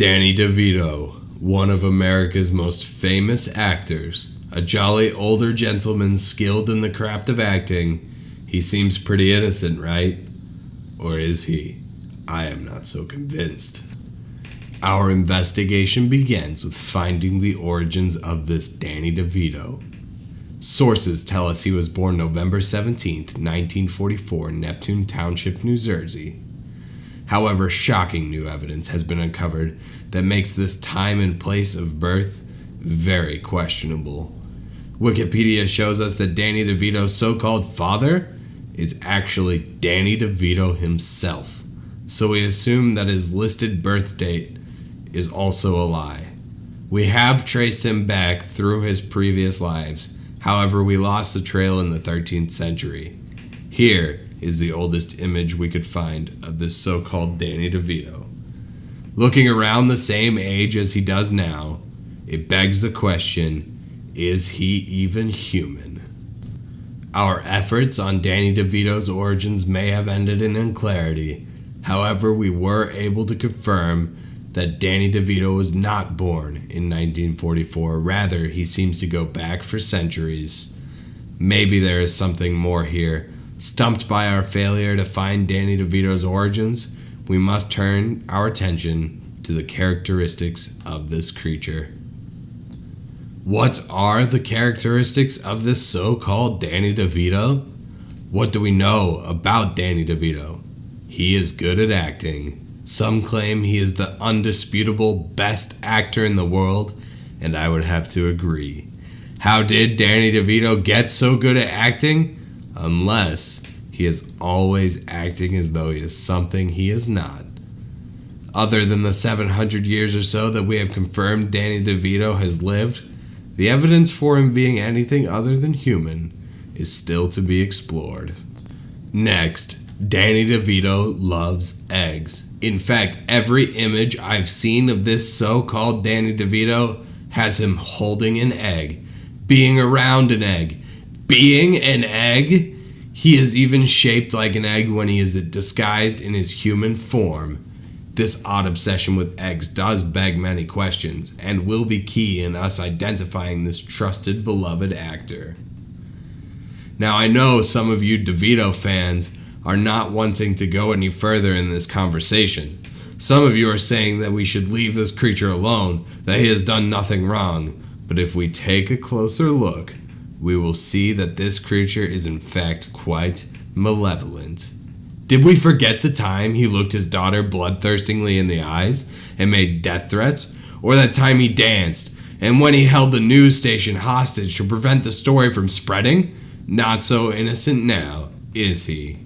Danny Devito, one of America's most famous actors, a jolly older gentleman skilled in the craft of acting. He seems pretty innocent, right? Or is he? I am not so convinced. Our investigation begins with finding the origins of this Danny Devito. Sources tell us he was born November 17th, 1944 in Neptune Township, New Jersey. However, shocking new evidence has been uncovered that makes this time and place of birth very questionable. Wikipedia shows us that Danny DeVito's so-called father is actually Danny DeVito himself, so we assume that his listed birth date is also a lie. We have traced him back through his previous lives, however we lost the trail in the 13th century. Here is the oldest image we could find of this so-called Danny DeVito. Looking around the same age as he does now, it begs the question, is he even human? Our efforts on Danny DeVito's origins may have ended in unclarity. However, we were able to confirm that Danny DeVito was not born in 1944. Rather, he seems to go back for centuries. Maybe there is something more here. Stumped by our failure to find Danny DeVito's origins, we must turn our attention to the characteristics of this creature. What are the characteristics of this so-called Danny DeVito? What do we know about Danny DeVito? He is good at acting. Some claim he is the undisputable best actor in the world, and I would have to agree. How did Danny DeVito get so good at acting? Unless he is always acting as though he is something he is not. Other than the 700 years or so that we have confirmed Danny DeVito has lived, the evidence for him being anything other than human is still to be explored. Next, Danny DeVito loves eggs. In fact, every image I've seen of this so-called Danny DeVito has him holding an egg, being around an egg, being an egg. He is even shaped like an egg when he is disguised in his human form. This odd obsession with eggs does beg many questions and will be key in us identifying this trusted, beloved actor. Now, I know some of you DeVito fans are not wanting to go any further in this conversation. Some of you are saying that we should leave this creature alone, that he has done nothing wrong. But if we take a closer look, we will see that this creature is in fact quite malevolent. Did we forget the time he looked his daughter bloodthirstingly in the eyes and made death threats? Or that time he danced, and when he held the news station hostage to prevent the story from spreading? Not so innocent now, is he?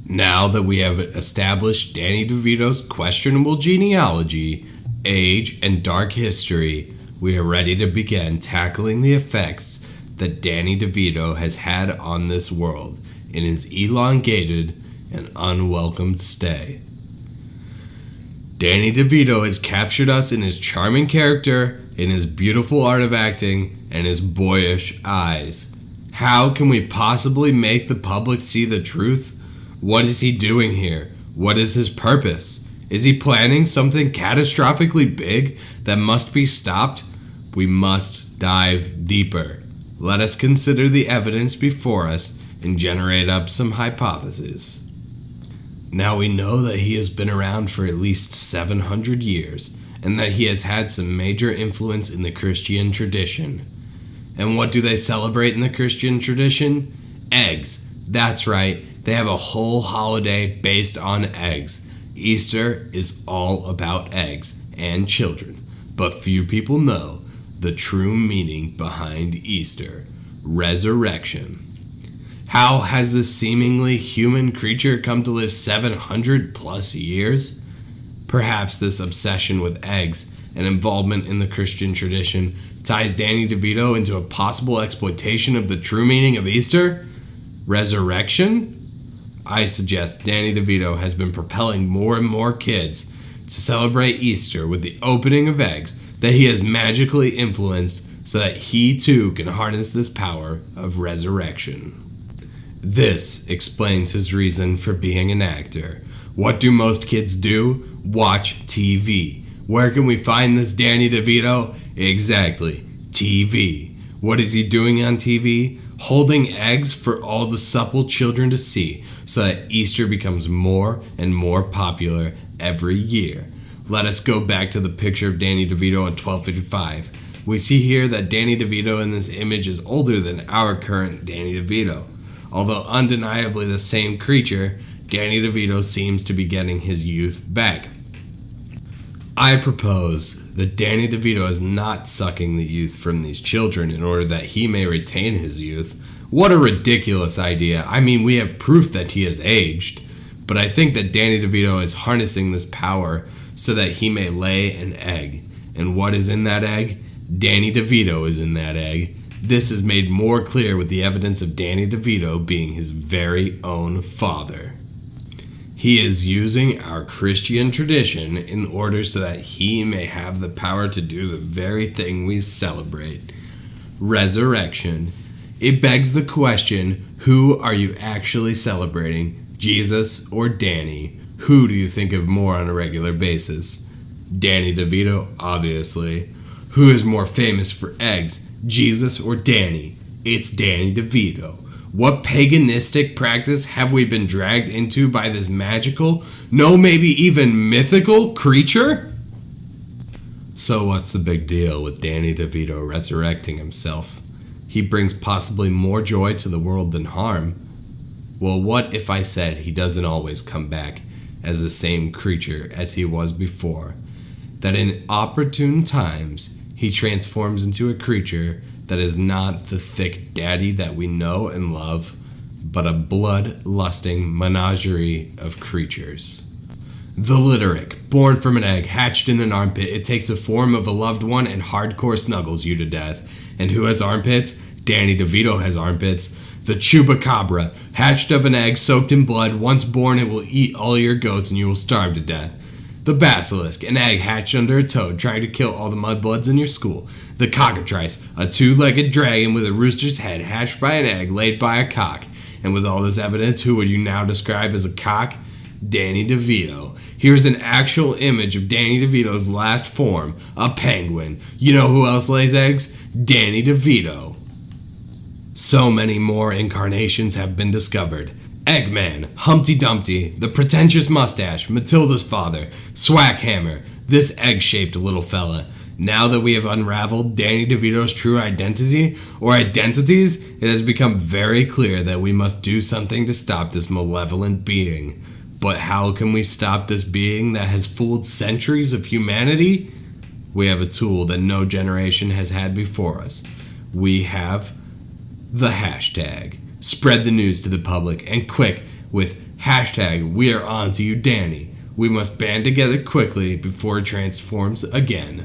Now that we have established Danny DeVito's questionable genealogy, age, and dark history, we are ready to begin tackling the effects that Danny DeVito has had on this world in his elongated and unwelcomed stay. Danny DeVito has captured us in his charming character, in his beautiful art of acting, and his boyish eyes. How can we possibly make the public see the truth? What is he doing here? What is his purpose? Is he planning something catastrophically big that must be stopped? We must dive deeper. Let us consider the evidence before us and generate up some hypotheses. Now we know that he has been around for at least 700 years and that he has had some major influence in the Christian tradition. And what do they celebrate in the Christian tradition? Eggs. That's right. They have a whole holiday based on eggs. Easter is all about eggs and children, but few people know the true meaning behind Easter: resurrection. How has this seemingly human creature come to live 700 plus years? Perhaps this obsession with eggs and involvement in the Christian tradition ties Danny DeVito into a possible exploitation of the true meaning of Easter? Resurrection? I suggest Danny DeVito has been propelling more and more kids to celebrate Easter with the opening of eggs that he has magically influenced so that he too can harness this power of resurrection. This explains his reason for being an actor. What do most kids do? Watch TV. Where can we find this Danny DeVito? Exactly, TV. What is he doing on TV? Holding eggs for all the supple children to see, so that Easter becomes more and more popular every year. Let us go back to the picture of Danny DeVito in 1255. We see here that Danny DeVito in this image is older than our current Danny DeVito. Although undeniably the same creature, Danny DeVito seems to be getting his youth back. I propose that Danny DeVito is not sucking the youth from these children in order that he may retain his youth. What a ridiculous idea. I mean, we have proof that he has aged, but I think that Danny DeVito is harnessing this power so that he may lay an egg. And what is in that egg? Danny DeVito is in that egg. This is made more clear with the evidence of Danny DeVito being his very own father. He is using our Christian tradition in order so that he may have the power to do the very thing we celebrate. Resurrection. It begs the question, who are you actually celebrating, Jesus or Danny? Who do you think of more on a regular basis? Danny DeVito, obviously. Who is more famous for eggs, Jesus or Danny? It's Danny DeVito. What paganistic practice have we been dragged into by this magical, no, maybe even mythical creature? So what's the big deal with Danny DeVito resurrecting himself? He brings possibly more joy to the world than harm. Well, what if I said he doesn't always come back as the same creature as he was before? That in opportune times, he transforms into a creature that is not the Thicc daddy that we know and love, but a blood-lusting menagerie of creatures. The Literic, born from an egg, hatched in an armpit, it takes the form of a loved one and hardcore snuggles you to death. And who has armpits? Danny DeVito has armpits. The Chupacabra, hatched of an egg soaked in blood, once born it will eat all your goats and you will starve to death. The Basilisk, an egg hatched under a toad, trying to kill all the mudbloods in your school. The Cockatrice, a two-legged dragon with a rooster's head hatched by an egg laid by a cock. And with all this evidence, who would you now describe as a cock? Danny DeVito. Here's an actual image of Danny DeVito's last form, a penguin. You know who else lays eggs? Danny DeVito. So many more incarnations have been discovered. Eggman, Humpty Dumpty, the pretentious mustache, Matilda's father, Swackhammer, this egg-shaped little fella. Now that we have unraveled Danny DeVito's true identity, or identities, it has become very clear that we must do something to stop this malevolent being. But how can we stop this being that has fooled centuries of humanity? We have a tool that no generation has had before us. We have the hashtag. Spread the news to the public, and quick, with hashtag we are on to you Danny. We must band together quickly before it transforms again.